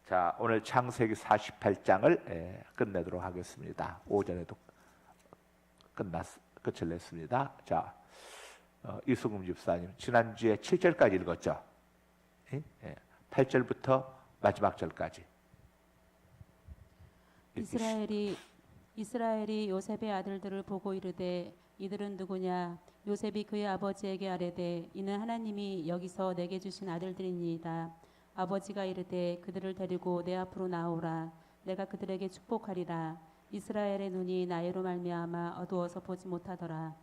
자, 오늘 창세기 48장을 끝내도록 하겠습니다. 오전에도 끝을 냈습니다. 자, 이승금 집사님 지난주에 7절까지 읽었죠? 8절부터 마지막 절까지. 이스라엘이 요셉의 아들들을 보고 이르되 이들은 누구냐? 요셉이 그의 아버지에게 아뢰되 이는 하나님이 여기서 내게 주신 아들들이니이다. 아버지가 이르되 그들을 데리고 내 앞으로 나오라. 내가 그들에게 축복하리라. 이스라엘의 눈이 나이로 말미암아 어두워서 보지 못하더라.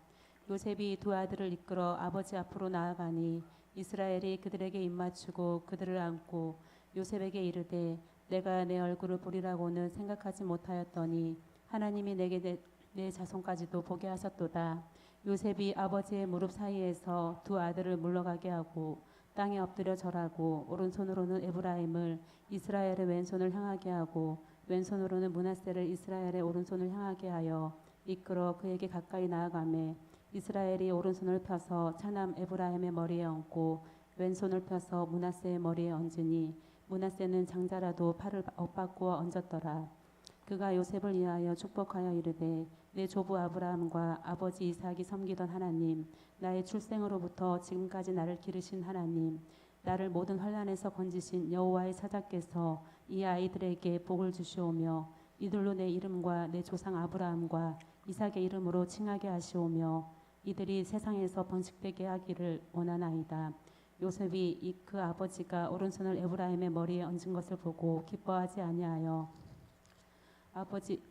요셉이 두 아들을 이끌어 아버지 앞으로 나아가니 이스라엘이 그들에게 입맞추고 그들을 안고 요셉에게 이르되 내가 내 얼굴을 보리라고는 생각하지 못하였더니 하나님이 내게 내 자손까지도 보게 하셨도다. 요셉이 아버지의 무릎 사이에서 두 아들을 물러가게 하고 땅에 엎드려 절하고 오른손으로는 에브라임을 이스라엘의 왼손을 향하게 하고 왼손으로는 므낫세를 이스라엘의 오른손을 향하게 하여 이끌어 그에게 가까이 나아가매 이스라엘이 오른손을 펴서 차남 에브라임의 머리에 얹고 왼손을 펴서 므낫세의 머리에 얹으니 므낫세는 장자라도 팔을 엇바꾸어 얹었더라. 그가 요셉을 위하여 축복하여 이르되 내 조부 아브라함과 아버지 이삭이 섬기던 하나님, 나의 출생으로부터 지금까지 나를 기르신 하나님, 나를 모든 환난에서 건지신 여호와의 사자께서 이 아이들에게 복을 주시오며 이들로 내 이름과 내 조상 아브라함과 이삭의 이름으로 칭하게 하시오며 이들이 세상에서 번식되게 하기를 원하나이다. 요셉이 그 아버지가 오른손을 에브라임의 머리에 얹은 것을 보고 기뻐하지 아니하여 아버지의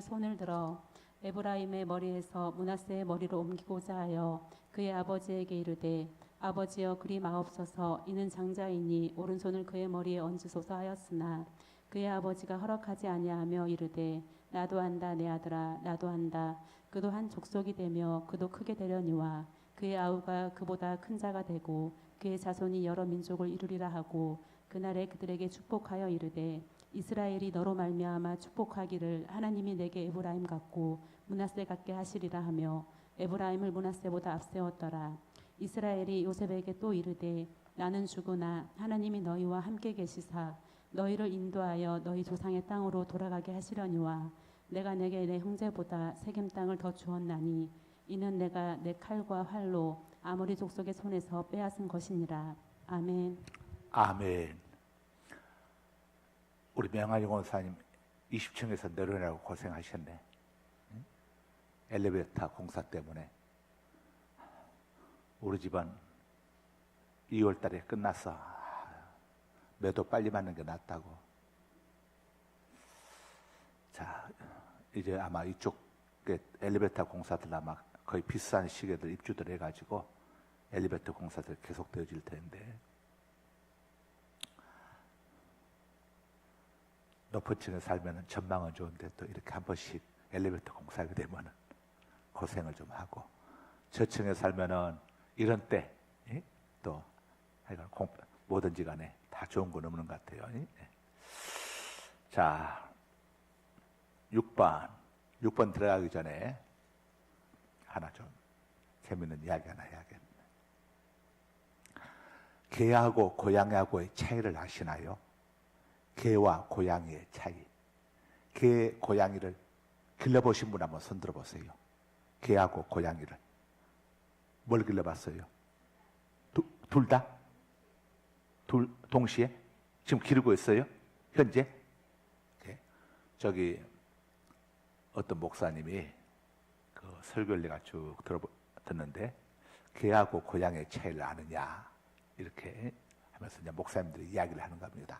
손을 들어 에브라임의 머리에서 므낫세의 머리로 옮기고자 하여 그의 아버지에게 이르되 아버지여 그리 마옵소서. 이는 장자이니 오른손을 그의 머리에 얹으소서 하였으나 그의 아버지가 허락하지 아니하며 이르되 나도 한다 내 아들아 나도 한다. 그도 한 족속이 되며 그도 크게 되려니와 그의 아우가 그보다 큰 자가 되고 그의 자손이 여러 민족을 이루리라 하고 그날에 그들에게 축복하여 이르되 이스라엘이 너로 말미암아 축복하기를 하나님이 내게 에브라임 같고 므낫세 같게 하시리라 하며 에브라임을 므낫세보다 앞세웠더라. 이스라엘이 요셉에게 또 이르되 나는 죽으나 하나님이 너희와 함께 계시사 너희를 인도하여 너희 조상의 땅으로 돌아가게 하시려니와 내가 내게 내 형제보다 세겜 땅을 더 주었나니 이는 내가 내 칼과 활로 아모리 족속의 손에서 빼앗은 것이니라. 아멘. 아멘. 우리 명한이 권사님 20층에서 내려오라고 고생하셨네. 엘리베이터 공사 때문에 우리 집은 2월 달에 끝났어. 매도 빨리 맞는 게 낫다고. 자, 이제 아마 이쪽 엘리베이터 공사들 아마 거의 비싼 시계들 입주들 해가지고 엘리베이터 공사들 계속 되어질 텐데 높은 층에 살면 전망은 좋은데 또 이렇게 한 번씩 엘리베이터 공사하게 되면 고생을 좀 하고 저층에 살면은 이런 때 또 뭐든지 간에 다 좋은 건 없는 것 같아요. 자, 6번 들어가기 전에 하나 좀 재밌는 이야기 하나 해야겠네. 개하고 고양이하고의 차이를 아시나요? 개와 고양이의 차이. 개, 고양이를 길러보신 분 한번 손 들어보세요. 개하고 고양이를. 뭘 길러봤어요? 둘 다? 동시에? 지금 기르고 있어요? 현재? 저기 어떤 목사님이 그 설교를 내가 쭉 듣는데 개하고 고양이의 차이를 아느냐 이렇게 하면서 이제 목사님들이 이야기를 하는 겁니다.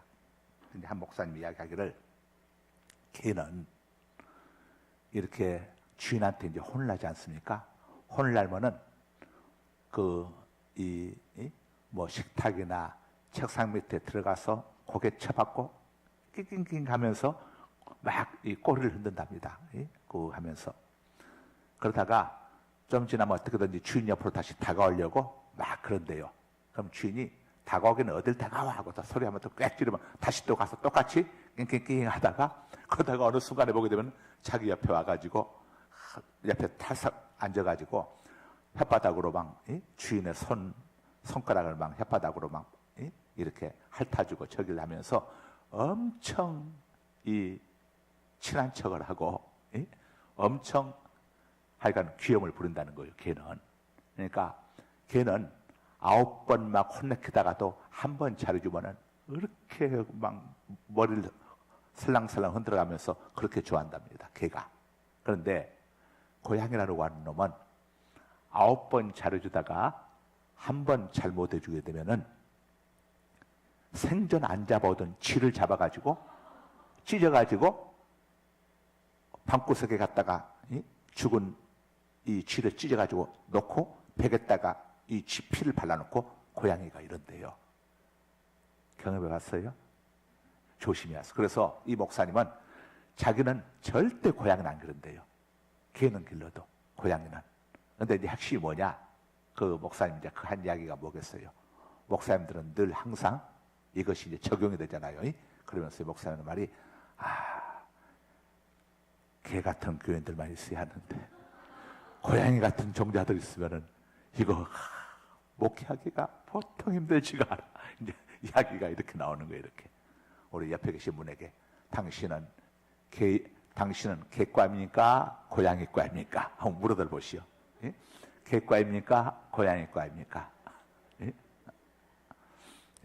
근데 한 목사님이 이야기하기를 개는 이렇게 주인한테 이제 혼을 나지 않습니까? 혼을 날면은 뭐 식탁이나 책상 밑에 들어가서 고개 쳐박고 낑낑낑 하면서 막 이 꼬리를 흔든답니다. 하면서 그러다가 좀 지나면 어떻게든지 주인 옆으로 다시 다가오려고 막 그런대요. 그럼 주인이 다가오기는 어딜 다가와 하고 또 소리하면 또 꽥 지르면 다시 또 가서 똑같이 낑낑낑 하다가 그러다가 어느 순간에 보게 되면 자기 옆에 와가지고 옆에 탈싹 앉아가지고 혓바닥으로 막 주인의 손가락을 막 혓바닥으로 막 이렇게 핥아주고 저기를 하면서 엄청 이 친한 척을 하고 엄청 하여간 귀염을 부른다는 거예요. 걔는. 그러니까 걔는 9번 막 혼내키다가도 한 번 잘해주면은 이렇게 막 머리를 설랑설랑 흔들어가면서 그렇게 좋아한답니다. 걔가. 그런데 고양이라고 하는 놈은 9번 잘해주다가 한 번 잘못해주게 되면은 생전 안 잡아오던 쥐를 잡아가지고 찢어가지고 방구석에 갔다가 죽은 이 쥐를 찢어가지고 놓고 벽에다가 이 쥐 피를 발라놓고 고양이가 이런대요. 경험해 봤어요? 조심히 하세요. 그래서 이 목사님은 자기는 절대 고양이는 안 그런대요. 개는 길러도 고양이는. 근데 이제 핵심이 뭐냐? 그 목사님 이제 그 한 이야기가 뭐겠어요? 목사님들은 늘 항상 이것이 이제 적용이 되잖아요. 그러면서 목사님 말이 개 같은 교인들만 있어야 하는데 고양이 같은 종자들 있으면은 이거 목회하기가 보통 힘들지가 않아. 이제 이야기가 이렇게 나오는 거예요. 이렇게 우리 옆에 계신 분에게 당신은 개과입니까? 고양이과입니까? 한번 물어들 보시오. 예? 개과입니까? 고양이과입니까? 예?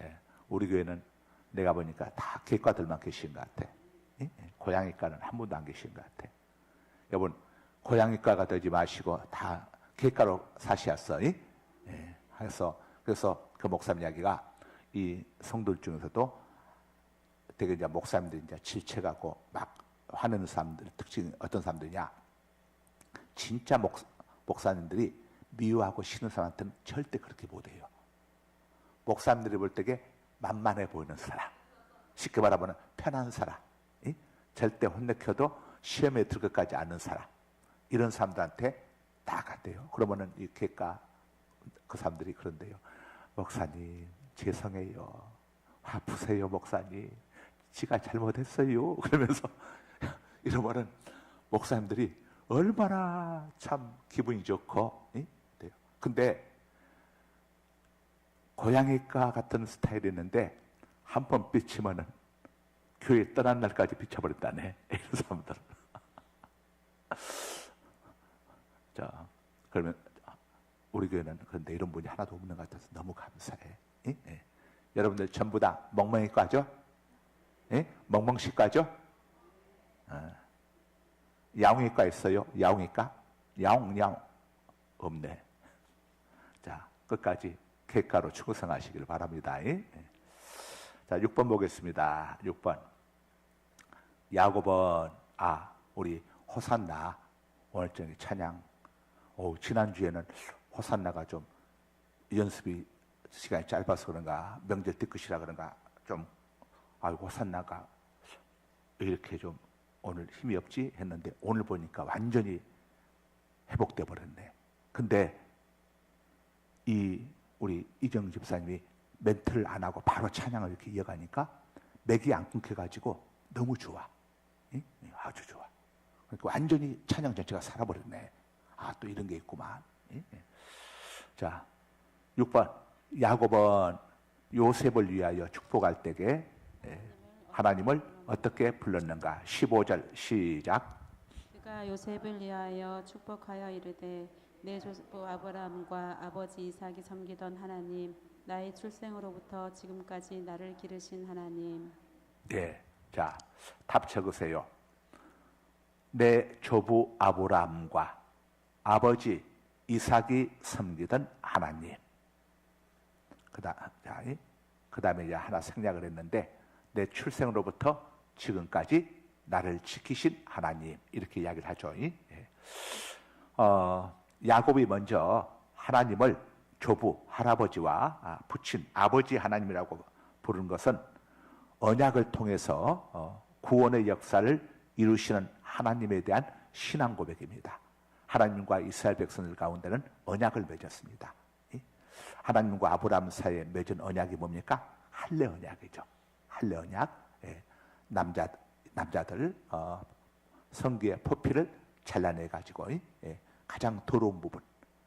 예. 우리 교회는 내가 보니까 다 개과들만 계신 것 같아. 예? 고양이과는 한 분도 안 계신 것 같아. 여러분 고양이과가 되지 마시고 다 개과로 사시었어. 예? 그래서 그 목사님 이야기가 이 성도들 중에서도 되게 이제 목사님들이 이제 질책하고 막 화내는 사람들 특징이 어떤 사람들이냐? 진짜 목사님들이 미워하고 싫은 사람한테는 절대 그렇게 못해요. 목사님들이 볼 때게 만만해 보이는 사람, 쉽게 말하면 편한 사람, 절대 혼내켜도 시험에 들 것까지 않는 사람, 이런 사람들한테 다 갔대요. 그러면은 이 개가 그 사람들이 그런데요. 목사님 죄송해요. 화푸세요 목사님. 지가 잘못했어요. 그러면서 이러면은 목사님들이 얼마나 참 기분이 좋고 돼요. 근데 고양이과 같은 스타일이었는데 한 번 삐치면은 교회 떠난 날까지 비춰버렸다네. 이런 사람들. 자, 그러면 우리 교회는 그런데 이런 분이 하나도 없는 것 같아서 너무 감사해. 여러분들 전부 다 멍멍이과죠? 멍멍씨과죠? 야옹이과 있어요? 야옹이과? 야옹 없네. 자, 끝까지 객가로 충성하시길 바랍니다. 자, 6번 보겠습니다. 6번. 야곱은 우리 호산나 오늘 저녁에 찬양. 지난주에는 호산나가 좀 연습이 시간이 짧아서 그런가 명절 뒤끝이라 그런가 좀 호산나가 이렇게 좀 오늘 힘이 없지 했는데 오늘 보니까 완전히 회복돼 버렸네. 근데 우리 이정 집사님이 멘트를 안 하고 바로 찬양을 이렇게 이어가니까 맥이 안 끊겨가지고 너무 좋아. 아주 좋아. 그러니까 완전히 찬양 전체가 살아버렸네. 또 이런 게 있구만. 자, 6번. 야곱은 요셉을 위하여 축복할 때에 하나님을 어떻게 불렀는가? 15절 시작. 그가 요셉을 위하여 축복하여 이르되 내 조부 아브라함과 아버지 이삭이 섬기던 하나님, 나의 출생으로부터 지금까지 나를 기르신 하나님. 네, 자, 답 적으세요. 내 조부 아브라함과 아버지 이삭이 섬기던 하나님. 그 다음에 이제 하나 생략을 했는데 내 출생으로부터 지금까지 나를 지키신 하나님, 이렇게 이야기를 하죠. 야곱이 먼저 하나님을 조부, 할아버지와 부친 아버지 하나님이라고 부르는 것은 언약을 통해서 구원의 역사를 이루시는 하나님에 대한 신앙 고백입니다. 하나님과 이스라엘 백성들 가운데는 언약을 맺었습니다. 하나님과 아브라함 사이에 맺은 언약이 뭡니까? 할례 언약이죠. 할례 언약. 남자들 성기의 포피를 잘라내 가지고 가장 더러운 부분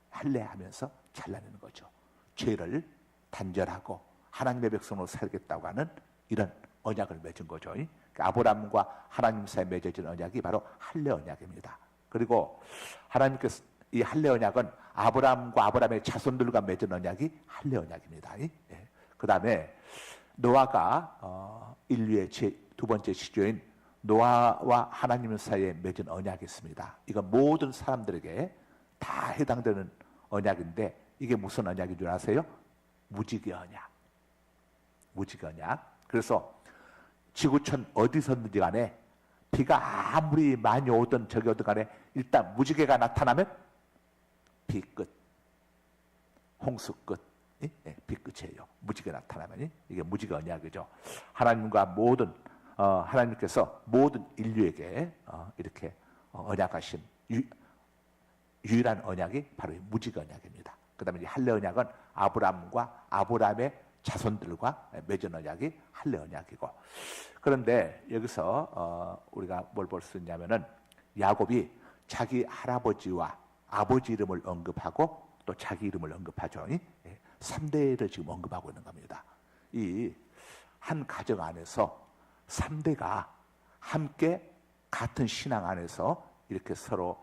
할례하면서 잘라내는 거죠. 죄를 단절하고 하나님의 백성으로 살겠다고 하는 이런 언약을 맺은 거죠. 그러니까 아브라함과 하나님 사이에 맺어진 언약이 바로 할례 언약입니다. 그리고 하나님께서 이 할례 언약은 아브라함과 아브라함의 자손들과 맺은 언약이 할례 언약입니다. 그 다음에 노아가 인류의 두 번째 시조인 노아와 하나님 사이에 맺은 언약이 있습니다. 이건 모든 사람들에게 다 해당되는 언약인데 이게 무슨 언약인 줄 아세요? 무지개 언약. 무지개 언약. 그래서 지구촌 어디서든지 간에 비가 아무리 많이 오든 저기 오든 간에 일단 무지개가 나타나면 비 끝. 홍수 끝. 비 끝이에요. 무지개 나타나면 이게 무지개 언약이죠. 하나님께서 모든 인류에게 이렇게 언약하신 유일한 언약이 바로 이 무지개 언약입니다. 그 다음에 할례 언약은 아브라함과 아브라함의 자손들과 맺은 언약이 할례 언약이고, 그런데 여기서 우리가 뭘 볼 수 있냐면은 야곱이 자기 할아버지와 아버지 이름을 언급하고 또 자기 이름을 언급하죠. 3대를 지금 언급하고 있는 겁니다. 이 한 가정 안에서 3대가 함께 같은 신앙 안에서 이렇게 서로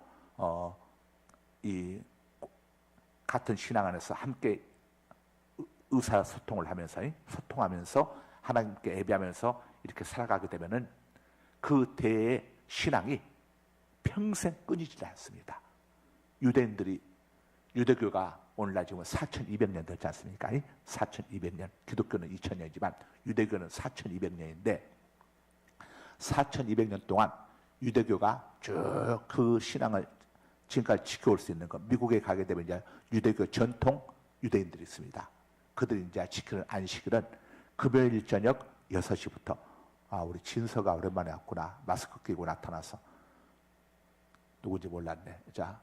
같은 신앙 안에서 함께 의사소통을 하면서 소통하면서 하나님께 예배하면서 이렇게 살아가게 되면은 그 대의 신앙이 평생 끊이지 않습니다. 유대교가 오늘날 지금 4200년 됐지 않습니까? 4200년. 기독교는 2000년이지만 유대교는 4200년인데 4200년 동안 유대교가 쭉 그 신앙을 지금까지 지켜올 수 있는 것. 미국에 가게 되면 이제 유대교 전통 유대인들이 있습니다. 그들이 이제 지키는 안식일은 금요일 저녁 6시부터 우리 진서가 오랜만에 왔구나. 마스크 끼고 나타나서 누군지 몰랐네. 자,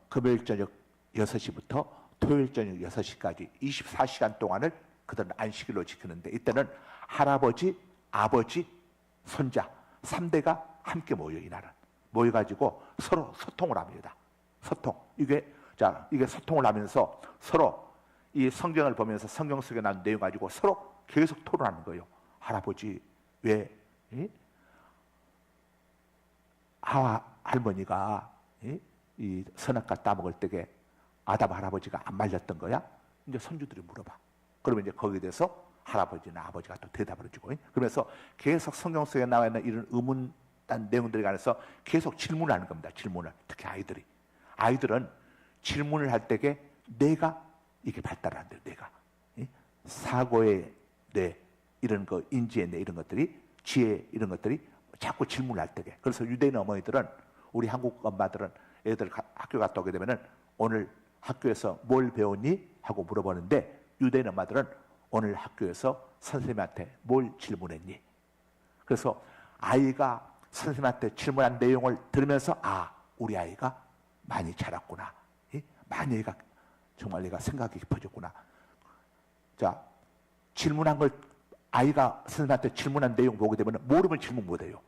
금요일 저녁 6시부터 토요일 저녁 6시까지 24시간 동안을 그들은 안식일로 지키는데 이때는 할아버지, 아버지, 손자 3대가 함께 모여 이날은 모여가지고 서로 소통을 합니다. 소통. 이게 소통을 하면서 서로 이 성경을 보면서 성경 속에 나온 내용 가지고 서로 계속 토론하는 거예요. 할아버지 왜 하와 할머니가 이 선악과 따먹을 때에 아담 할아버지가 안 말렸던 거야? 이제 손주들이 물어봐. 그러면 이제 거기에 대해서 할아버지나 아버지가 또 대답을 해주고, 그러면서 계속 성경 속에 나와 있는 이런 의문단 내용들에 관해서 계속 질문을 하는 겁니다. 질문을. 특히 아이들은 질문을 할 때에 뇌가 이게 발달한대요. 뇌가 사고의 뇌, 이런 거 인지의 뇌, 이런 것들이 지혜, 이런 것들이 자꾸 질문을 할 때에. 그래서 유대인 어머니들은, 우리 한국 엄마들은 애들 학교 갔다 오게 되면은 오늘 학교에서 뭘 배웠니? 하고 물어보는데 유대인 엄마들은 오늘 학교에서 선생님한테 뭘 질문했니? 그래서 아이가 선생님한테 질문한 내용을 들으면서 우리 아이가 많이 자랐구나. 많이 애가 정말 내가 생각이 깊어졌구나. 자, 질문한 걸 아이가 선생님한테 질문한 내용 보게 되면 모르면 질문 못해요.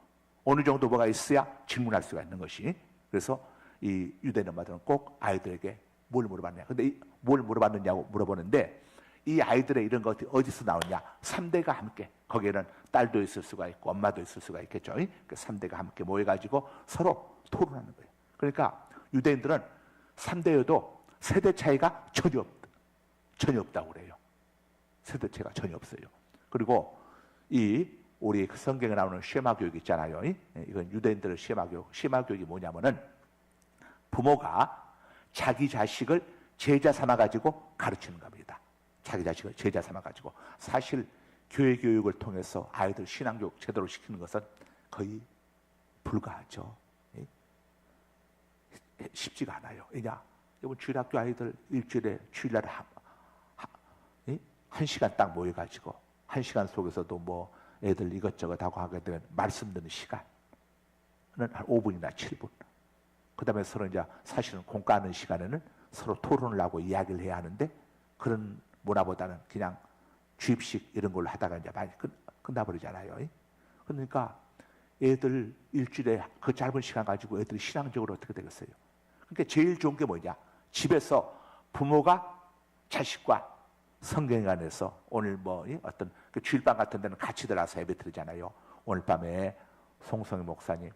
어느 정도 뭐가 있어야 질문할 수가 있는 것이. 그래서 이 유대인 엄마들은 꼭 아이들에게 뭘 물어봤냐. 근데 뭘 물어봤느냐고 물어보는데 이 아이들의 이런 것이 어디서 나오냐. 3대가 함께. 거기에는 딸도 있을 수가 있고 엄마도 있을 수가 있겠죠. 그 3대가 함께 모여가지고 서로 토론하는 거예요. 그러니까 유대인들은 3대여도 세대 차이가 전혀 없다고 그래요. 세대 차이가 전혀 없어요. 그리고 우리 성경에 나오는 쉐마 교육 있잖아요. 이건 유대인들의 쉐마 교육. 쉐마 교육이 뭐냐면은 부모가 자기 자식을 제자 삼아가지고 가르치는 겁니다. 자기 자식을 제자 삼아가지고. 사실 교회 교육을 통해서 아이들 신앙교육 제대로 시키는 것은 거의 불가하죠. 쉽지가 않아요. 왜냐? 이번 주일학교 아이들 일주일에 주일날 한 시간 딱 모여가지고 한 시간 속에서도 뭐 애들 이것저것 하고 하게 되면 말씀 듣는 시간은 한 5분이나 7분. 그 다음에 서로 이제 사실은 공과하는 시간에는 서로 토론을 하고 이야기를 해야 하는데 그런 문화보다는 그냥 주입식 이런 걸로 하다가 이제 많이 끝나버리잖아요. 그러니까 애들 일주일에 그 짧은 시간 가지고 애들이 신앙적으로 어떻게 되겠어요? 그러니까 제일 좋은 게 뭐냐? 집에서 부모가 자식과 성경 안에서 오늘 뭐 어떤 그 주일반 같은 데는 같이 들어가서 예배 드리잖아요. 오늘 밤에 송성희 목사님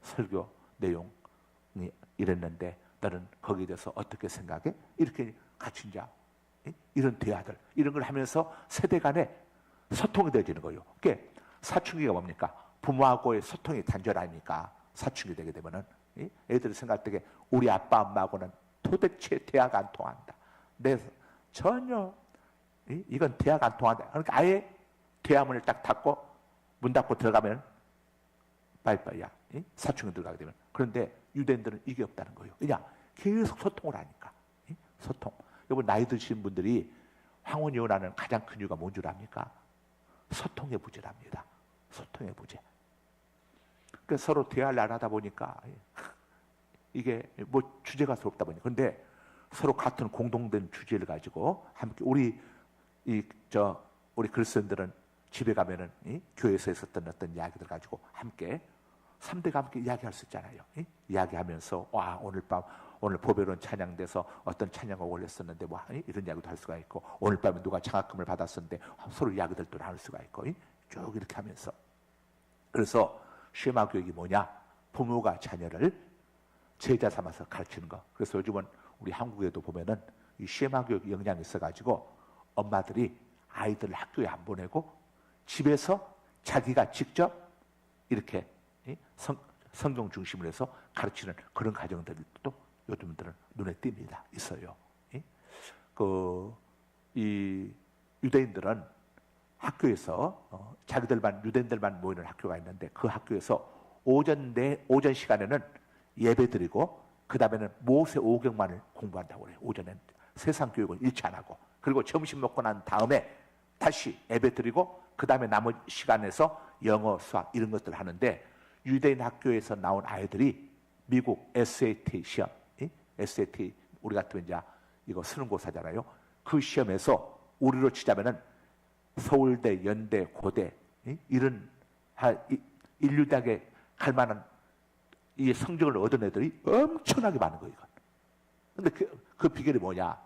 설교 내용이 이랬는데 너는 거기에 대해서 어떻게 생각해? 이렇게 같이 이제 이런 대화들 이런 걸 하면서 세대 간에 소통이 되어지는 거예요. 그게 사춘기가 뭡니까? 부모하고의 소통이 단절하니까 사춘기 되게 되면은 애들이 생각할 때 우리 아빠 엄마하고는 도대체 대화가 안 통한다. 내 전혀 이건 대화가 안 통한다. 그러니까 아예 대화문을 딱 닫고 문 닫고 들어가면 빠이빠이야. 사춘기 들어가게 되면. 그런데 유대인들은 이게 없다는 거예요. 그냥 계속 소통을 하니까. 소통. 여러분 나이 드신 분들이 황혼이 원하는 가장 큰 이유가 뭔 줄 압니까? 소통의 부재랍니다. 소통의 부재. 그러니까 서로 대화를 안 하다 보니까 이게 뭐 주제가 없다 보니까. 그런데 서로 같은 공동된 주제를 가지고 함께 우리 그리스도인들은 집에 가면은 교회에서 있었던 어떤 이야기들 가지고 함께 3대가 함께 이야기할 수 있잖아요. 이야기하면서 와 오늘 보배로운 찬양돼서 어떤 찬양을 올렸었는데 뭐 이런 이야기도 할 수가 있고 오늘 밤에 누가 장학금을 받았었는데 서로 이야기들도 나눌 수가 있고 쭉 이렇게 하면서 그래서 쉐마 교육이 뭐냐? 부모가 자녀를 제자 삼아서 가르치는 거. 그래서 요즘은 우리 한국에도 보면은 이 쉐마 교육 영향이 있어가지고 엄마들이 아이들을 학교에 안 보내고 집에서 자기가 직접 이렇게 성경 중심으로 해서 가르치는 그런 가정들도 요즘들은 눈에 띕니다. 있어요. 이 유대인들은 학교에서 자기들만 유대인들만 모이는 학교가 있는데 그 학교에서 오전 시간에는 예배드리고 그 다음에는 모세 오경만을 공부한다고 그래요. 오전엔 세상 교육을 잃지 안 하고 그리고 점심 먹고 난 다음에 다시 예배드리고 그 다음에 남은 시간에서 영어, 수학 이런 것들을 하는데 유대인 학교에서 나온 아이들이 미국 SAT 시험, SAT 우리 같으면 이제 이거 수능고사잖아요. 그 시험에서 우리로 치자면은 서울대, 연대, 고대 이런 인류대학에 갈 만한 이 성적을 얻은 애들이 엄청나게 많은 거예요. 근데 그 비결이 뭐냐?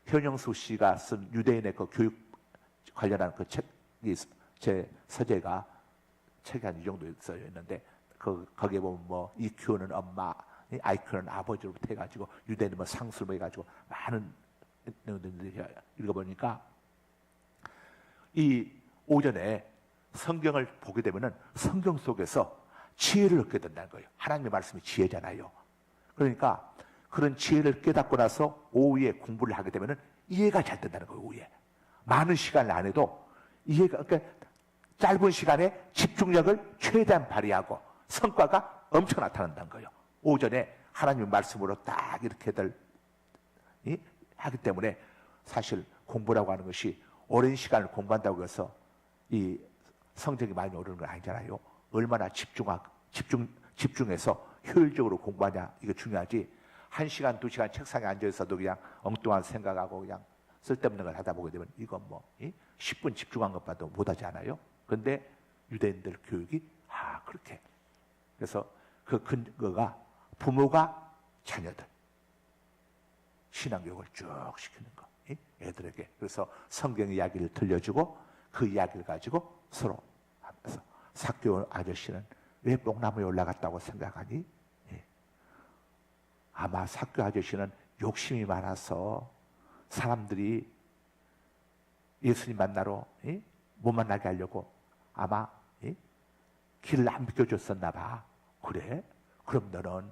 현영수 씨가 쓴 유대인의 그 교육 관련한 그 책이 제 서재가 책이 한 이 정도 써져 있는데 거기에 보면 뭐 EQ는 엄마, IQ는 아버지로부터 해가지고 유대인은 뭐 상수로 해가지고 많은 내용들을 읽어보니까 이 오전에 성경을 보게 되면은 성경 속에서 지혜를 얻게 된다는 거예요. 하나님의 말씀이 지혜잖아요. 그러니까 그런 지혜를 깨닫고 나서 오후에 공부를 하게 되면은 이해가 잘 된다는 거예요. 오후에 많은 시간을 안 해도 이해가 그러니까 짧은 시간에 집중력을 최대한 발휘하고 성과가 엄청 나타난다는 거예요. 오전에 하나님의 말씀으로 딱 이렇게들 하기 때문에 사실 공부라고 하는 것이 오랜 시간을 공부한다고 해서 이 성적이 많이 오르는 건 아니잖아요. 얼마나 집중해서 효율적으로 공부하냐 이게 중요하지. 1시간, 2시간 책상에 앉아 있어도 그냥 엉뚱한 생각하고 그냥 쓸데없는 걸 하다 보게 되면 이건 뭐 10분 집중한 것봐도 못하지 않아요. 그런데 유대인들 교육이 그렇게 그래서 그 근거가 부모가 자녀들 신앙교육을 쭉 시키는 거 애들에게. 그래서 성경 이야기를 들려주고 그 이야기를 가지고 서로 하면서 사교 아저씨는 왜 뽕나무에 올라갔다고 생각하니? 아마 사교 아저씨는 욕심이 많아서 사람들이 예수님 만나러 못 만나게 하려고 아마 길을 안 비켜줬었나 봐. 그래? 그럼 너는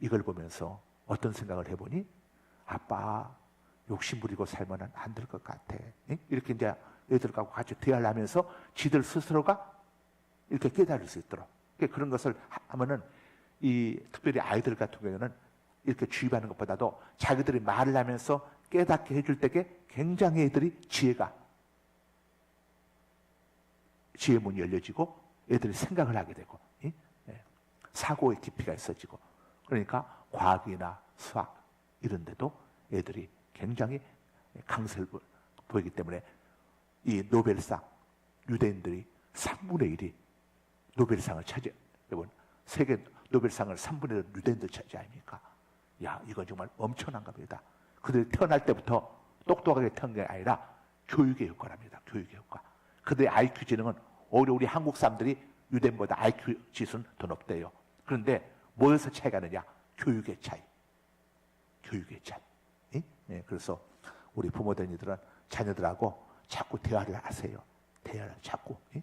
이걸 보면서 어떤 생각을 해보니? 아빠 욕심 부리고 살면 안 될 것 같아. 이렇게 이제 애들하고 같이 대화를 하면서 지들 스스로가 이렇게 깨달을 수 있도록 그런 것을 하면은 특별히 아이들 같은 경우에는 이렇게 주입하는 것보다도 자기들이 말을 하면서 깨닫게 해줄 때에 굉장히 애들이 지혜 문이 열려지고 애들이 생각을 하게 되고 사고의 깊이가 있어지고 그러니까 과학이나 수학 이런 데도 애들이 굉장히 강세를 보이기 때문에 이 노벨상 유대인들이 3분의 1이 노벨상을 차지해. 여러분 세계 노벨상을 3분의 1 유대인들 차지 아닙니까? 야, 이건 정말 엄청난 겁니다. 그들이 태어날 때부터 똑똑하게 태어난 게 아니라 교육의 효과랍니다. 교육의 효과. 그들의 IQ 지능은 오히려 우리 한국 사람들이 유대인보다 IQ 지수는 더 높대요. 그런데 뭐에서 차이가 나느냐? 교육의 차이. 교육의 차이. 예? 그래서 우리 부모들은 자녀들하고 자꾸 대화를 하세요. 대화를 자꾸. 예?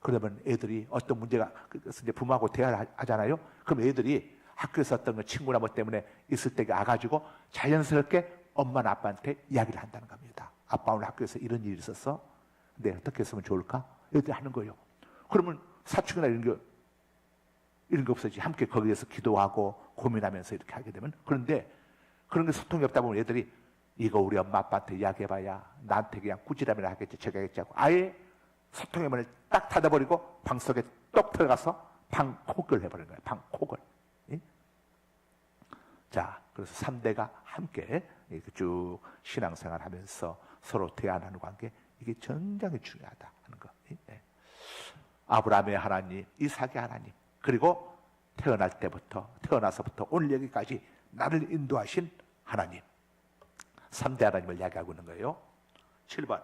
그러면 애들이 어떤 문제가, 그래서 이제 부모하고 대화를 하잖아요. 그럼 애들이 학교에서 어떤 친구나 뭐 때문에 있을 때가 와가지고 자연스럽게 엄마나 아빠한테 이야기를 한다는 겁니다. 아빠 오늘 학교에서 이런 일이 있었어? 근데 어떻게 했으면 좋을까? 애들이 하는 거예요. 그러면 사춘기나 이런 게 없어지. 함께 거기에서 기도하고 고민하면서 이렇게 하게 되면. 그런데 그런 게 소통이 없다 보면 애들이 이거 우리 엄마 아빠한테 이야기해봐야 나한테 그냥 꾸지람이나 하겠지, 제가 하겠지 하고 아예 소통의 문을 딱 닫아버리고 방 속에 똑 들어가서 방콕을 해버리는 거예요. 방콕을. 예? 자, 그래서 3대가 함께 이렇게 쭉 신앙생활 하면서 서로 대안하는 관계, 이게 굉장히 중요하다 하는 거. 예? 아브라함의 하나님, 이삭의 하나님, 그리고 태어나서부터 오늘 여기까지 나를 인도하신 하나님, 3대 하나님을 이야기하고 있는 거예요. 7번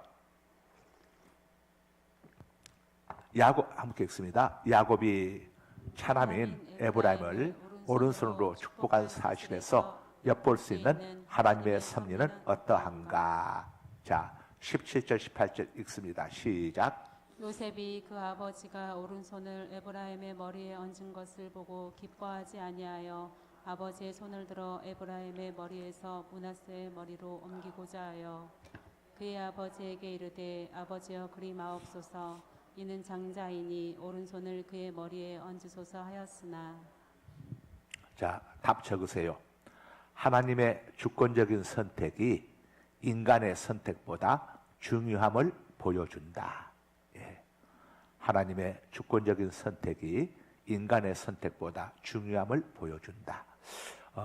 야곱 함께 읽습니다. 야곱이 차남인 에브라임을 오른손으로 축복한 사실에서 엿볼 수 있는 하나님의 섭리는 어떠한가? 자, 17절 18절 읽습니다. 시작. 요셉이 그 아버지가 오른손을 에브라임의 머리에 얹은 것을 보고 기뻐하지 아니하여 아버지의 손을 들어 에브라임의 머리에서 므낫세의 머리로 옮기고자 하여 그의 아버지에게 이르되 아버지여 그리 마옵소서 이는 장자이니 오른손을 그의 머리에 얹으소서 하였으나. 자, 답 적으세요. 하나님의 주권적인 선택이 인간의 선택보다 중요함을 보여준다. 예. 하나님의 주권적인 선택이 인간의 선택보다 중요함을 보여준다.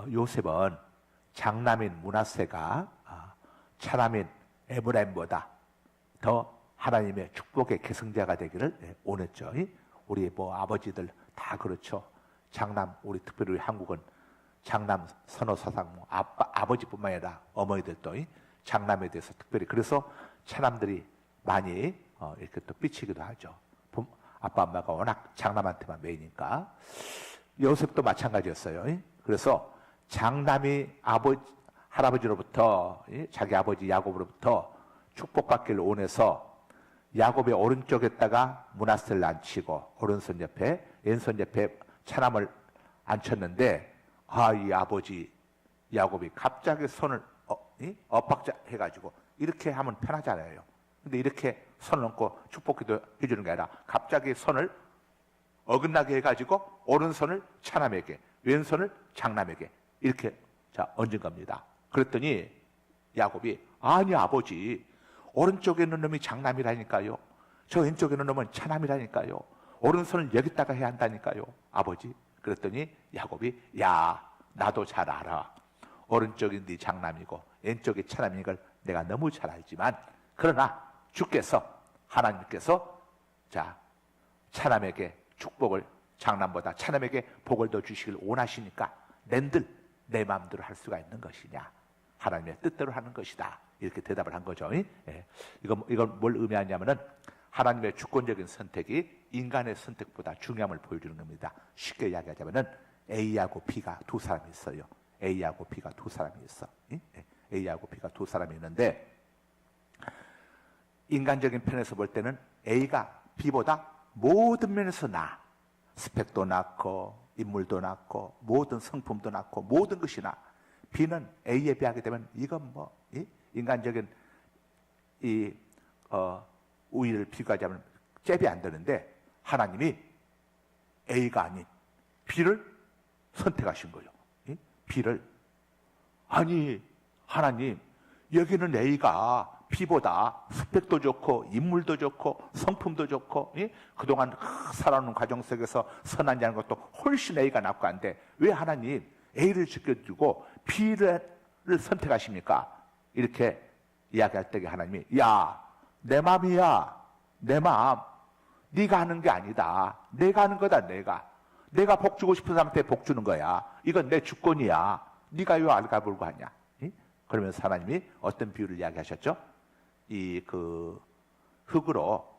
요셉은 장남인 므낫세가 차남인 에브라임보다 더 하나님의 축복의 계승자가 되기를 원했죠. 우리 뭐 아버지들 다 그렇죠. 장남, 우리 특별히 우리 한국은 장남 선호 사상, 뭐 아버지뿐만 아니라 어머니들도 장남에 대해서 특별히, 그래서 차남들이 많이 이렇게 또 삐치기도 하죠. 아빠 엄마가 워낙 장남한테만 매이니까. 요셉도 마찬가지였어요. 그래서 장남이 할아버지로부터, 자기 아버지 야곱으로부터 축복받기를 원해서 야곱의 오른쪽에다가 므낫세를 앉히고 오른손 옆에, 왼손 옆에 차남을 앉혔는데, 이 아버지 야곱이 갑자기 손을 엇박자 해가지고, 이렇게 하면 편하잖아요. 근데 이렇게 손을 얹고 축복기도 해주는 게 아니라 갑자기 손을 어긋나게 해가지고 오른손을 차남에게, 왼손을 장남에게 이렇게 얹은 겁니다. 그랬더니 야곱이, 아니 아버지, 오른쪽에 있는 놈이 장남이라니까요, 저 왼쪽에 있는 놈은 차남이라니까요, 오른손을 여기다가 해야 한다니까요, 아버지. 그랬더니 야곱이, 야, 나도 잘 알아. 오른쪽이 네 장남이고 왼쪽이 차남인 걸 내가 너무 잘 알지만, 그러나 주께서, 하나님께서 차남에게 축복을, 장남보다 차남에게 복을 더 주시길 원하시니까 낸들 내 마음대로 할 수가 있는 것이냐, 하나님의 뜻대로 하는 것이다, 이렇게 대답을 한 거죠. 예. 이건 뭘 의미하냐면은 하나님의 주권적인 선택이 인간의 선택보다 중요함을 보여주는 겁니다. 쉽게 이야기하자면은 A하고 B가 두 사람이 있어요. A하고 B가 두 사람이 있어. 예? A하고 B가 두 사람이 있는데, 인간적인 편에서 볼 때는 A가 B보다 모든 면에서 나아. 스펙도 낮고 인물도 낮고 모든 성품도 낮고 모든 것이 나아. B는 A에 비하게 되면 이건 뭐 인간적인 우위를 비교하자면 잽이 안 되는데, 하나님이 A가 아닌 B를 선택하신 거예요. B를. 아니 하나님, 여기는 A가 B보다 스펙도 좋고 인물도 좋고 성품도 좋고 그동안 살아오는 과정 속에서 선한 자는 것도 훨씬 A가 낫고 한데 왜 하나님 A를 지켜주고 B를 선택하십니까? 이렇게 이야기할 때 하나님이, 야, 내 마음이야, 내 마음. 네가 하는 게 아니다. 내가 하는 거다. 내가 복 주고 싶은 사람한테 복 주는 거야. 이건 내 주권이야. 네가 왜 알가불고 하냐? 그러면서 하나님이 어떤 비유를 이야기하셨죠? 이 그 흙으로,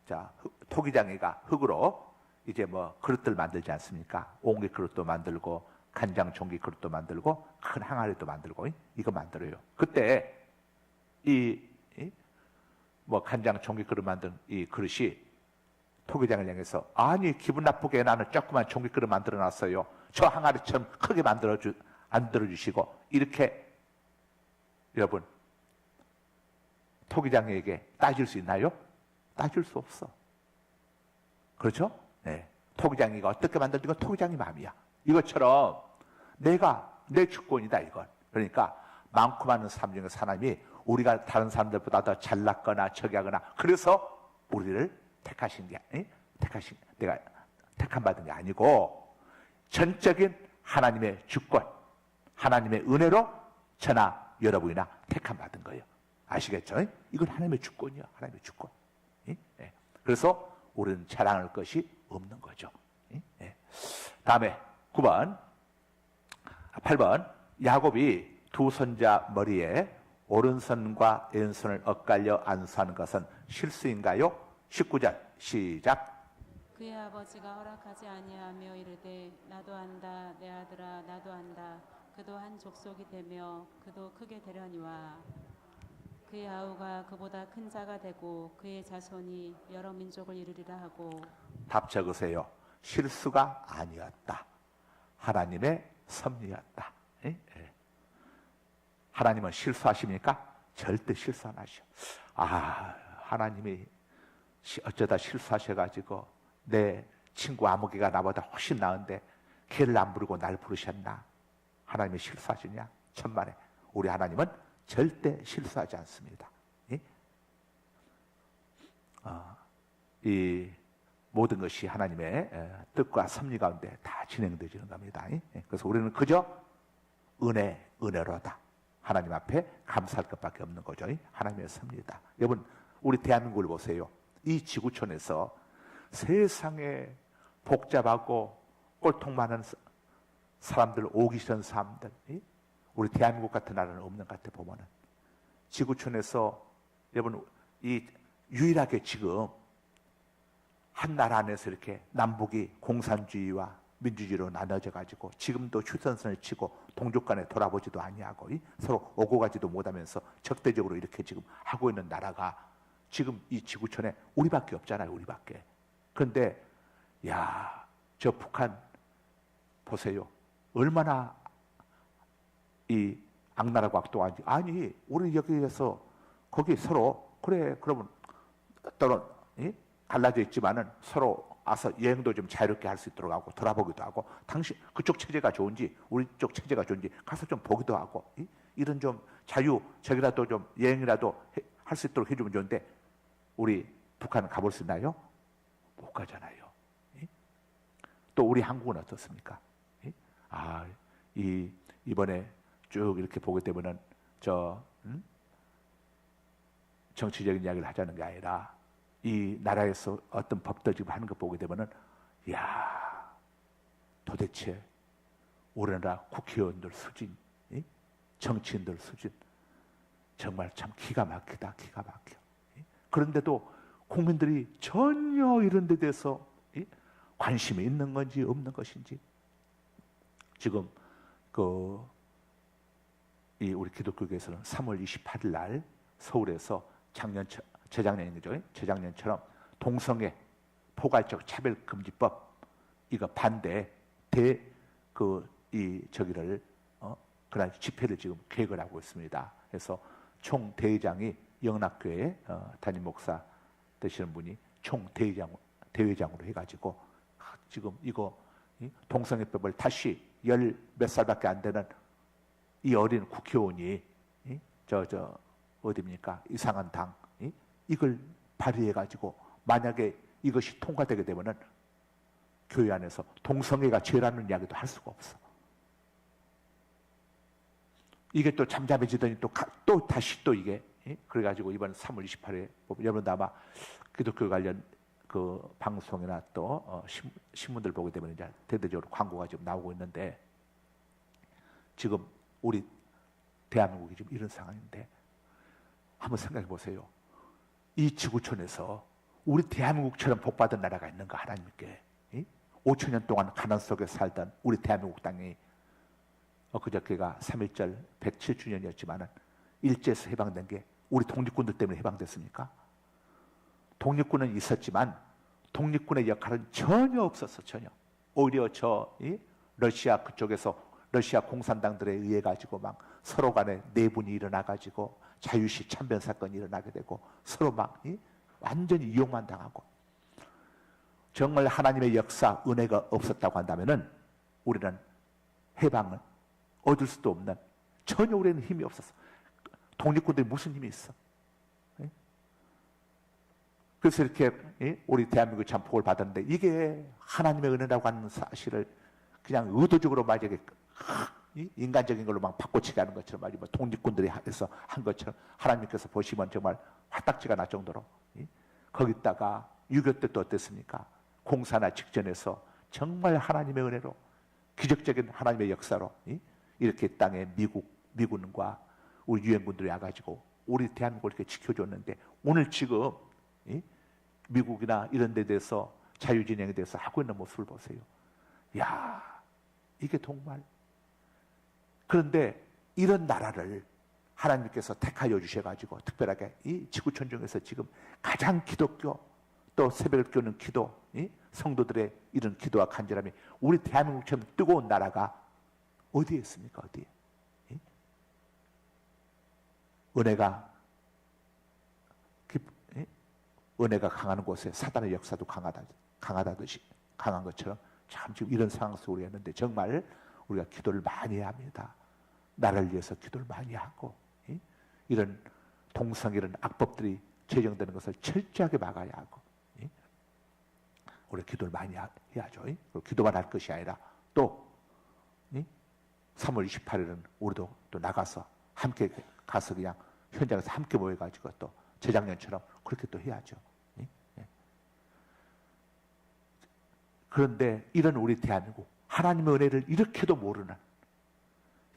자, 토기장이가 흙으로 이제 뭐 그릇들 만들지 않습니까? 옹기 그릇도 만들고 간장 종기 그릇도 만들고 큰 항아리도 만들고 이거 만들어요. 그때 이 뭐 간장 종기 그릇 만든 이 그릇이 토기장을 향해서 아니 기분 나쁘게 나는 조그만 종기 그릇 만들어 놨어요. 저 항아리처럼 크게 만들어 주시고 이렇게 여러분 토기장에게 따질 수 있나요? 따질 수 없어. 그렇죠? 네. 토기장이가 어떻게 만들든 건 토기장이 마음이야. 이것처럼 내가 내 주권이다 이건. 그러니까 많고 많은 삶 중에 하나님이 우리가 다른 사람들보다 더 잘났거나 저기하거나 그래서 우리를 택하신 게 내가 택함 받은 게 아니고 전적인 하나님의 주권, 하나님의 은혜로 저나 여러분이나 택함 받은 거예요. 아시겠죠? 이건 하나님의 주권이야. 하나님의 주권. 그래서 우리는 자랑할 것이 없는 거죠. 다음에 9번, 8번 야곱이 두 손자 머리에 오른손과 왼손을 엇갈려 안수하는 것은 실수인가요? 19절 시작. 그의 아버지가 허락하지 아니하며 이르되 나도 안다 내 아들아 나도 안다 그도 한 족속이 되며 그도 크게 되려니와 그의 아우가 그보다 큰 자가 되고 그의 자손이 여러 민족을 이루리라 하고. 답 적으세요. 실수가 아니었다. 하나님의 섭리였다. 하나님은 실수하십니까? 절대 실수 안 하셔. 하나님이 어쩌다 실수하셔가지고 내 친구 아무개가 나보다 훨씬 나은데 걔를 안 부르고 날 부르셨나? 하나님이 실수하시냐? 천만에. 우리 하나님은 절대 실수하지 않습니다. 이 모든 것이 하나님의 뜻과 섭리 가운데 다 진행되지는 겁니다. 그래서 우리는 그저 은혜로다. 하나님 앞에 감사할 것밖에 없는 거죠. 하나님의 섭리다. 여러분, 우리 대한민국을 보세요. 이 지구촌에서 세상에 복잡하고 꼴통 많은 사람들, 오기 싫은 사람들, 우리 대한민국 같은 나라는 없는 것 같아 보면은. 지구촌에서 여러분 이 유일하게 지금 한 나라 안에서 이렇게 남북이 공산주의와 민주주의로 나눠져 가지고 지금도 휴전선을 치고 동족 간에 돌아보지도 아니하고 서로 오고 가지도 못하면서 적대적으로 이렇게 지금 하고 있는 나라가 지금 이 지구촌에 우리밖에 없잖아요. 우리밖에. 그런데 저 북한 보세요. 얼마나 이 악나라고 악독한지. 아니 우리 여기에서 거기 서로 그래 그러면 또는 갈라져 있지만은 서로 와서 여행도 좀 자유롭게 할 수 있도록 하고 돌아보기도 하고 당신 그쪽 체제가 좋은지 우리 쪽 체제가 좋은지 가서 좀 보기도 하고 이런 좀 자유 저기라도 좀 여행이라도 할 수 있도록 해주면 좋은데 우리 북한 가볼 수 있나요? 못 가잖아요. 또 우리 한국은 어떻습니까? 이번에 쭉 이렇게 보게 되면은 정치적인 이야기를 하자는 게 아니라 이 나라에서 어떤 법도 지금 하는 거 보게 되면은 도대체 우리나라 국회의원들 수준, 정치인들 수준 정말 참 기가 막히다. 기가 막혀. 그런데도 국민들이 전혀 이런 데 대해서 관심이 있는 건지 없는 것인지 지금 우리 기독교계에서는 3월 28일 날 서울에서 재작년이죠. 재작년처럼 동성애 포괄적 차별금지법 이거 반대 그날 집회를 지금 계획을 하고 있습니다. 그래서 총 대회장이 영락교회 담임 목사 되시는 분이 총 대회장으로 해가지고 지금 이거 동성애법을 다시 열 몇 살밖에 안 되는 이 어린 국회의원이 어디입니까? 이상한 당 이걸 발의해가지고 만약에 이것이 통과되게 되면은 교회 안에서 동성애가 죄라는 이야기도 할 수가 없어. 이게 또 잠잠해지더니 또 다시 또 이게 그래가지고 이번 3월 28일에 여러분도 아마 기독교 관련 그 방송이나 또 신문들 보게 되면 이제 대대적으로 광고가 지금 나오고 있는데 지금 우리 대한민국이 지금 이런 상황인데 한번 생각해 보세요. 이 지구촌에서 우리 대한민국처럼 복받은 나라가 있는가 하나님께? 5천 년 동안 가난 속에 살던 우리 대한민국 땅이 엊그저께가 3.1절 107주년이었지만 일제에서 해방된 게 우리 독립군들 때문에 해방됐습니까? 독립군은 있었지만 독립군의 역할은 전혀 없었어. 전혀. 오히려 러시아 그쪽에서 러시아 공산당들에 의해 가지고 막 서로 간에 내분이 일어나 가지고 자유시 참변 사건이 일어나게 되고 서로 막 완전히 이용만 당하고, 정말 하나님의 역사 은혜가 없었다고 한다면은 우리는 해방을 얻을 수도 없는, 전혀 우리는 힘이 없었어. 독립군들이 무슨 힘이 있어? 그래서 이렇게 우리 대한민국이 참 복을 받았는데, 이게 하나님의 은혜라고 하는 사실을 그냥 의도적으로 만약에 인간적인 걸로 막 바꿔치기 하는 것처럼, 뭐 독립군들이 해서 한 것처럼 하나님께서 보시면 정말 화딱지가 날 정도로, 거기다가 6.25 때 또 어땠습니까? 공사나 직전에서 정말 하나님의 은혜로, 기적적인 하나님의 역사로 이렇게 땅에 미군과 우리 유엔군들이 와가지고 우리 대한민국을 이렇게 지켜줬는데, 오늘 지금 미국이나 이런 데 대해서 자유진영에 대해서 하고 있는 모습을 보세요. 야, 이게 정말. 그런데 이런 나라를 하나님께서 택하여 주셔가지고 특별하게 이 지구촌 중에서 지금 가장 기독교, 또 새벽을 깨우는 기도, 성도들의 이런 기도와 간절함이 우리 대한민국처럼 뜨거운 나라가 어디에 있습니까? 어디에? 은혜가 강한 곳에 사단의 역사도 강하다듯이 강한 것처럼 참 지금 이런 상황 속으로 했는데, 정말 우리가 기도를 많이 해야 합니다. 나라를 위해서 기도를 많이 하고, 이런 동성 이런 악법들이 제정되는 것을 철저하게 막아야 하고, 우리가 기도를 많이 해야죠. 기도만 할 것이 아니라 또 3월 28일은 우리도 또 나가서 함께 가서 그냥 현장에서 함께 모여가지고 또 재작년처럼 그렇게 또 해야죠. 그런데 이런 우리 대한민국, 하나님의 은혜를 이렇게도 모르는,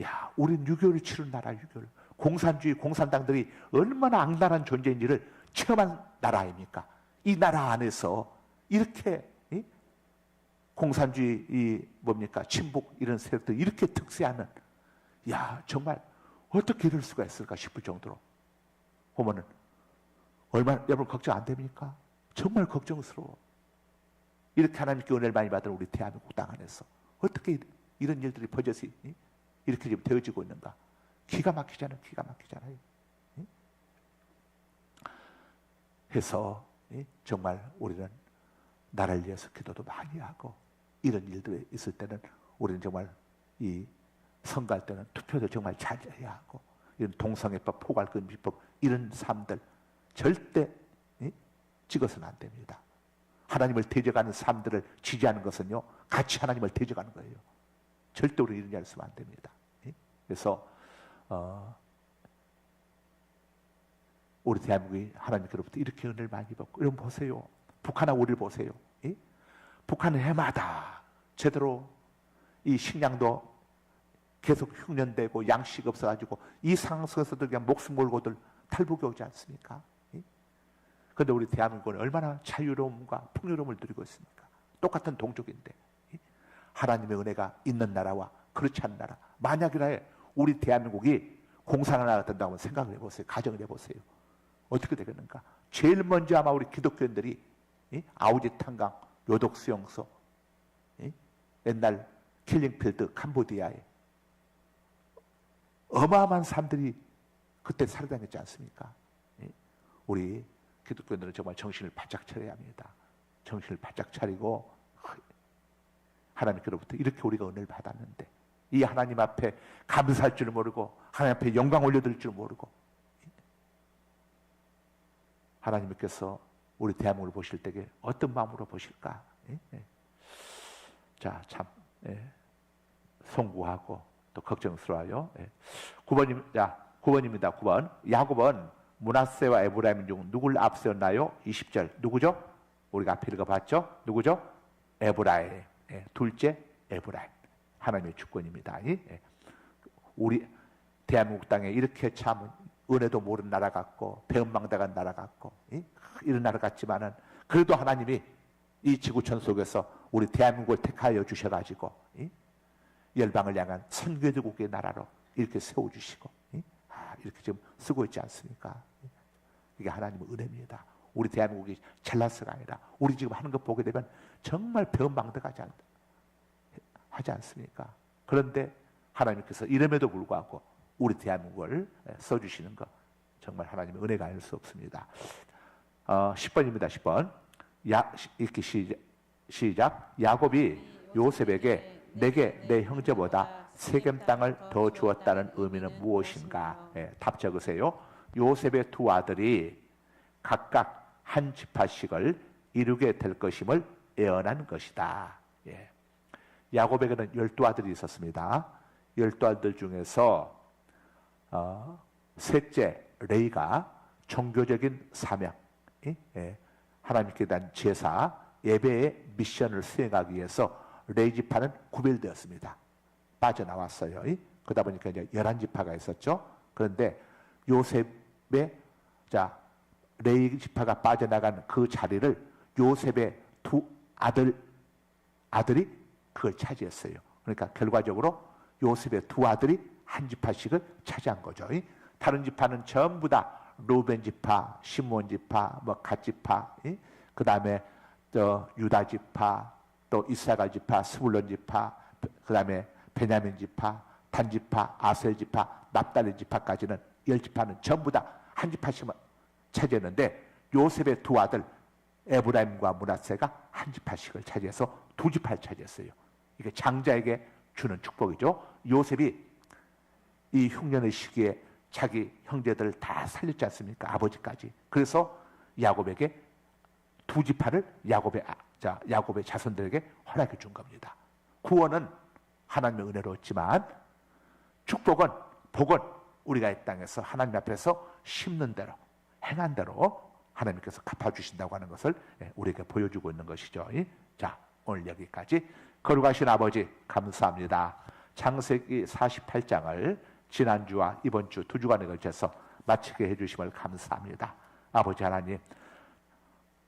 야, 우린 6.25를 치른 나라, 6.25를. 공산주의, 공산당들이 얼마나 악랄한 존재인지를 체험한 나라 아닙니까? 이 나라 안에서 이렇게 공산주의, 친북 이런 세력들이 이렇게 특세하는, 야, 정말 어떻게 이럴 수가 있을까 싶을 정도로 보면은 얼마나, 여러분 걱정 안 됩니까? 정말 걱정스러워. 이렇게 하나님께 은혜를 많이 받은 우리 대한민국 땅 안에서 어떻게 이런 일들이 버젓이 이렇게 지금 되어지고 있는가? 기가 막히잖아요. 기가 막히잖아요. 해서 정말 우리는 나라를 위해서 기도도 많이 하고, 이런 일들이 있을 때는 우리는 정말 이 선거할 때는 투표도 정말 잘 해야 하고, 이런 동성애법, 포괄금지법 이런 삶들 절대 찍어서는 안 됩니다. 하나님을 대적하는 삶들을 지지하는 것은요, 같이 하나님을 대적하는 거예요. 절대 우리 이런 일 했으면 안 됩니다. 그래서 우리 대한민국이 하나님께로부터 이렇게 은혜를 많이 받고, 여러분 보세요. 북한하고 우리를 보세요. 북한은 해마다 제대로 이 식량도 계속 흉년되고 양식 없어가지고 이 상황 속에서도 그냥 목숨 걸고들 탈북이 오지 않습니까? 그런데 우리 대한민국은 얼마나 자유로움과 풍요로움을 누리고 있습니까? 똑같은 동족인데, 하나님의 은혜가 있는 나라와 그렇지 않은 나라, 만약이라에 우리 대한민국이 공산화 나라가 된다고 생각을 해보세요. 가정을 해보세요. 어떻게 되겠는가? 제일 먼저 아마 우리 기독교인들이 아우지 탄강, 요독 수용소, 옛날 킬링필드 캄보디아에 어마어마한 사람들이 그때 살아다녔지 않습니까? 우리 기독교인들은 정말 정신을 바짝 차려야 합니다. 정신을 바짝 차리고, 하나님께로부터 이렇게 우리가 은혜를 받았는데 이 하나님 앞에 감사할 줄 모르고, 하나님 앞에 영광 올려드릴 줄 모르고, 하나님께서 우리 대한민국을 보실 때에 어떤 마음으로 보실까? 자, 참 송구하고 또 걱정스러워요. 9번입니다. 9번. 야곱은 므낫세와 에브라임 중 누굴 앞세웠나요? 20절. 누구죠? 우리가 앞에 읽어봤죠? 누구죠? 에브라임. 둘째 에브라임. 하나님의 주권입니다. 우리 대한민국 땅에 이렇게 참 은혜도 모르는 나라 같고 배은망덕한 나라 같고 이런 나라 같지만은 그래도 하나님이 이 지구촌 속에서 우리 대한민국을 택하여 주셔가지고 열방을 향한 선교도국의 나라로 이렇게 세워주시고 이렇게 지금 쓰고 있지 않습니까? 이게 하나님의 은혜입니다. 우리 대한민국이 잘나서가 아니라 우리 지금 하는 거 보게 되면 정말 배은망덕하지 하지 않습니까? 그런데 하나님께서 이름에도 불구하고 우리 대한민국을 써주시는 것 정말 하나님의 은혜가 아닐 수 없습니다. 10번입니다. 10번 읽기 시작. 야곱이 요셉에게 내게 내 형제보다 세겜 땅을 더 주었다는 의미는 무엇인가? 답 적으세요. 요셉의 두 아들이 각각 한 지파씩을 이루게 될 것임을 예언한 것이다. 야곱에게는 12아들이 있었습니다. 12아들 중에서 셋째 레이가 종교적인 사명, 하나님께 대한 제사, 예배의 미션을 수행하기 위해서 레이 지파는 구별되었습니다. 빠져나왔어요. 그러다 보니까 이제 11지파가 있었죠. 그런데 요셉의 레이 지파가 빠져나간 그 자리를 요셉의 두 아들이 그걸 차지했어요. 그러니까 결과적으로 요셉의 두 아들이 한 지파씩을 차지한 거죠. 다른 지파는 전부 다 루벤 지파, 시몬 지파, 갓 지파, 그 다음에 또 유다 지파, 또 이사갈 지파, 스불론 지파, 그 다음에 베냐민 지파, 단 지파, 아셀 지파, 납달리 지파까지는 10지파는 전부 다 한 지파씩만 차지했는데 요셉의 두 아들 에브라임과 므낫세가 한 지파씩을 차지해서 두 지파를 차지했어요. 이게 장자에게 주는 축복이죠. 요셉이 이 흉년의 시기에 자기 형제들을 다 살렸지 않습니까? 아버지까지. 그래서 야곱에게 두 지파를 야곱의 자손들에게 허락해 준 겁니다. 구원은 하나님의 은혜로 얻지만 축복은, 복은 우리가 이 땅에서 하나님 앞에서 심는 대로, 행한 대로 하나님께서 갚아주신다고 하는 것을 우리에게 보여주고 있는 것이죠. 자, 오늘 여기까지. 거룩하신 아버지 감사합니다. 창세기 48장을 지난주와 이번 주 두 주간에 걸쳐서 마치게 해주심을 감사합니다. 아버지 하나님,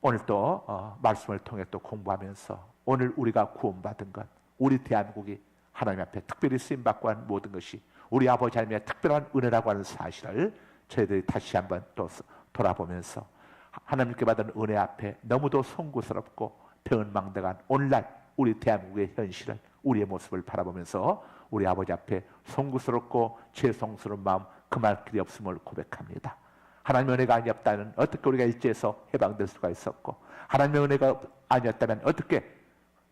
오늘 또 말씀을 통해 또 공부하면서 오늘 우리가 구원받은 것, 우리 대한민국이 하나님 앞에 특별히 쓰임받고 한 모든 것이 우리 아버지 하나님의 특별한 은혜라고 하는 사실을 저희들이 다시 한번 또 돌아보면서 하나님께 받은 은혜 앞에 너무도 송구스럽고 배은망덕한 오늘날 우리 대한민국의 현실을, 우리의 모습을 바라보면서 우리 아버지 앞에 송구스럽고 죄송스러운 마음 금할 길이 없음을 고백합니다. 하나님의 은혜가 아니었다면 어떻게 우리가 일제에서 해방될 수가 있었고, 하나님의 은혜가 아니었다면 어떻게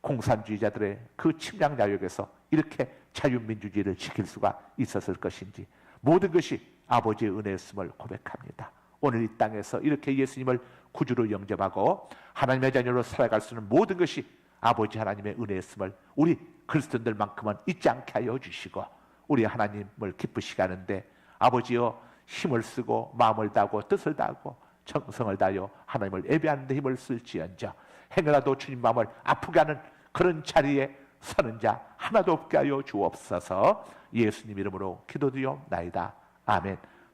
공산주의자들의 그 침략 야욕에서 이렇게 자유민주주의를 지킬 수가 있었을 것인지, 모든 것이 아버지의 은혜였음을 고백합니다. 오늘 이 땅에서 이렇게 예수님을 구주로 영접하고 하나님의 자녀로 살아갈 수 있는 모든 것이 아버지 하나님의 은혜였음을 우리 그리스도인들만큼은 잊지 않게 하여 주시고, 우리 하나님을 기쁘시게 하는데 아버지여 힘을 쓰고 마음을 다하고 뜻을 다하고 정성을 다하여 하나님을 예배하는 데 힘을 쓸지언정 행여라도 주님 마음을 아프게 하는 그런 자리에 서는 자 하나도 없게 하여 주옵소서. 예수님 이름으로 기도드리옵나이다. 아멘.